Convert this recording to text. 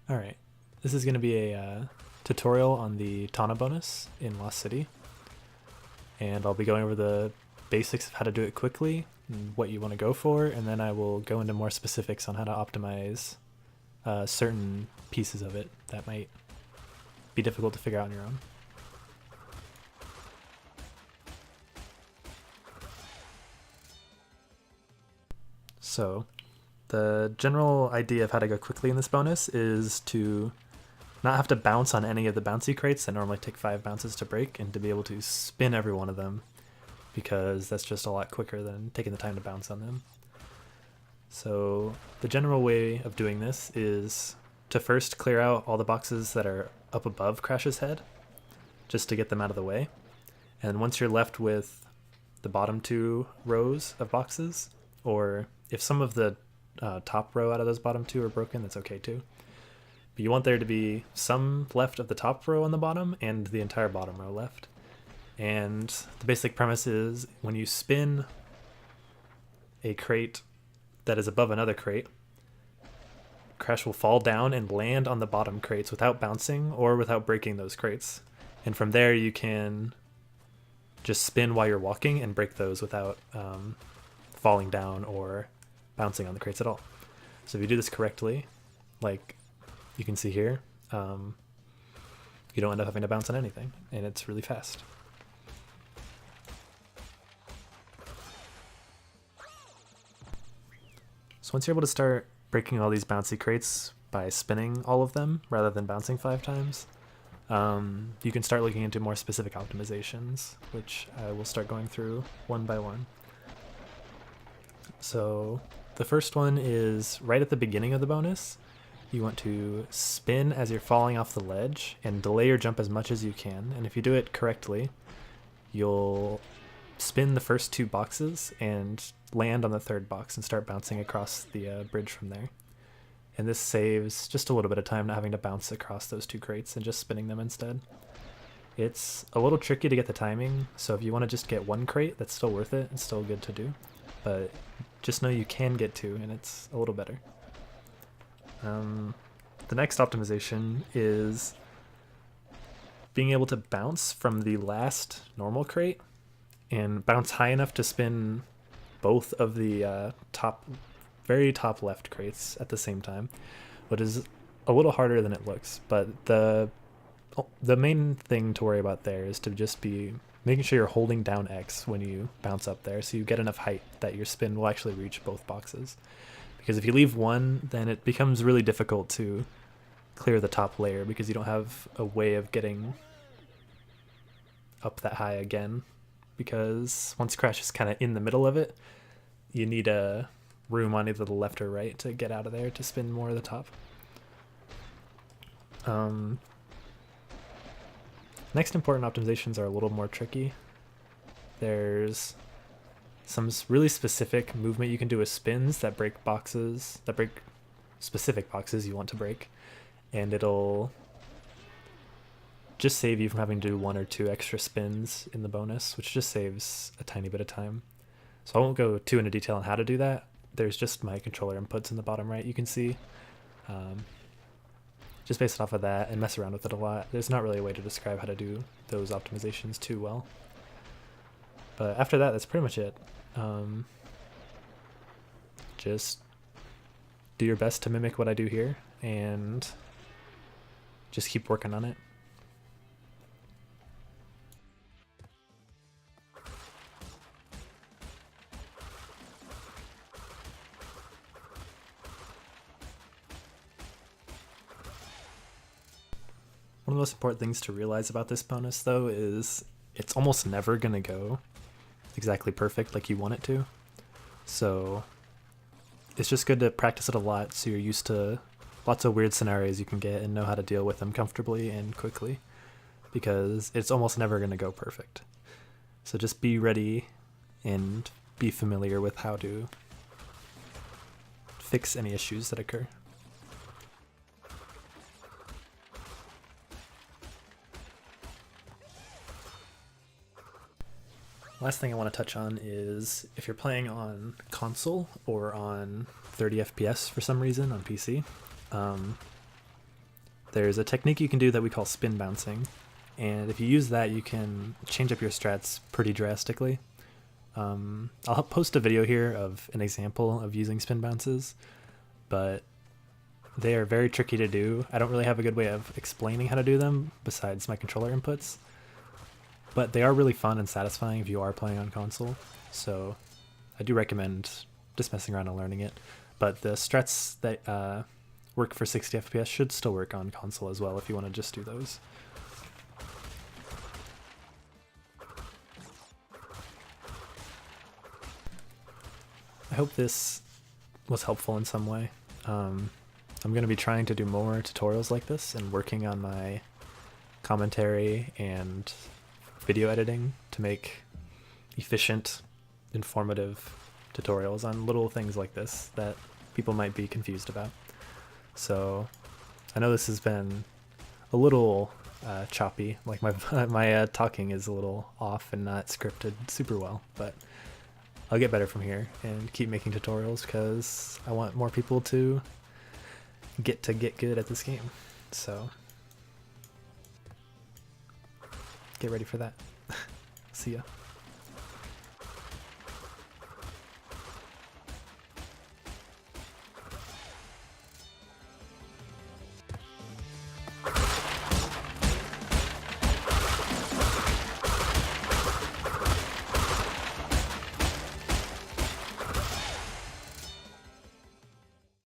Alright, this is going to be a tutorial on the Tawna bonus in Lost City, and I'll be going over the basics of how to do it quickly, and what you want to go for, and then I will go into more specifics on how to optimize certain pieces of it that might be difficult to figure out on your own. So, the general idea of how to go quickly in this bonus is to not have to bounce on any of the bouncy crates that normally take 5 bounces to break, and to be able to spin every one of them, because that's just a lot quicker than taking the time to bounce on them. So the general way of doing this is to first clear out all the boxes that are up above Crash's head, just to get them out of the way. And once you're left with the bottom 2 rows of boxes, or if some of the top row out of those bottom 2 are broken, that's okay too. But you want there to be some left of the top row on the bottom and the entire bottom row left. And the basic premise is when you spin a crate that is above another crate, Crash will fall down and land on the bottom crates without bouncing or without breaking those crates. And from there you can just spin while you're walking and break those without falling down or bouncing on the crates at all. So if you do this correctly, like you can see here, you don't end up having to bounce on anything, and it's really fast. So once you're able to start breaking all these bouncy crates by spinning all of them rather than bouncing 5 times, you can start looking into more specific optimizations, which I will start going through one by one. So the first one is right at the beginning of the bonus. You want to spin as you're falling off the ledge and delay your jump as much as you can. And if you do it correctly, you'll spin the first 2 boxes and land on the 3rd box and start bouncing across the bridge from there. And this saves just a little bit of time not having to bounce across those 2 crates and just spinning them instead. It's a little tricky to get the timing, so if you want to just get 1 crate, that's still worth it. It's still good to do, but just know you can get 2, and it's a little better. The next optimization is being able to bounce from the last normal crate and bounce high enough to spin both of the very top left crates at the same time, which is a little harder than it looks. But the main thing to worry about there is to just be making sure you're holding down X when you bounce up there, so you get enough height that your spin will actually reach both boxes. Because if you leave one, then it becomes really difficult to clear the top layer, because you don't have a way of getting up that high again. Because once Crash is kind of in the middle of it, you need a room on either the left or right to get out of there to spin more of the top. Next important optimizations are a little more tricky. There's some really specific movement you can do with spins that break boxes, that break specific boxes you want to break, and it'll just save you from having to do 1 or 2 extra spins in the bonus, which just saves a tiny bit of time. So I won't go too into detail on how to do that. There's just my controller inputs in the bottom right you can see. Just base it off of that and mess around with it a lot. There's not really a way to describe how to do those optimizations too well. But after that, that's pretty much it. Just do your best to mimic what I do here, and just keep working on it. One of the most important things to realize about this bonus, though, is it's almost never going to go exactly perfect like you want it to. So it's just good to practice it a lot so you're used to lots of weird scenarios you can get and know how to deal with them comfortably and quickly, because it's almost never going to go perfect. So just be ready and be familiar with how to fix any issues that occur. Last thing I want to touch on is if you're playing on console or on 30 FPS for some reason on PC, there's a technique you can do that we call spin bouncing, and if you use that, you can change up your strats pretty drastically. I'll post a video here of an example of using spin bounces, but they are very tricky to do. I don't really have a good way of explaining how to do them besides my controller inputs, but they are really fun and satisfying if you are playing on console, so I do recommend just messing around and learning it. But the strats that work for 60 FPS should still work on console as well if you want to just do those. I hope this was helpful in some way. I'm going to be trying to do more tutorials like this and working on my commentary and video editing to make efficient, informative tutorials on little things like this that people might be confused about. So I know this has been a little choppy, like my talking is a little off and not scripted super well, but I'll get better from here and keep making tutorials because I want more people to get good at this game. So get ready for that. See ya.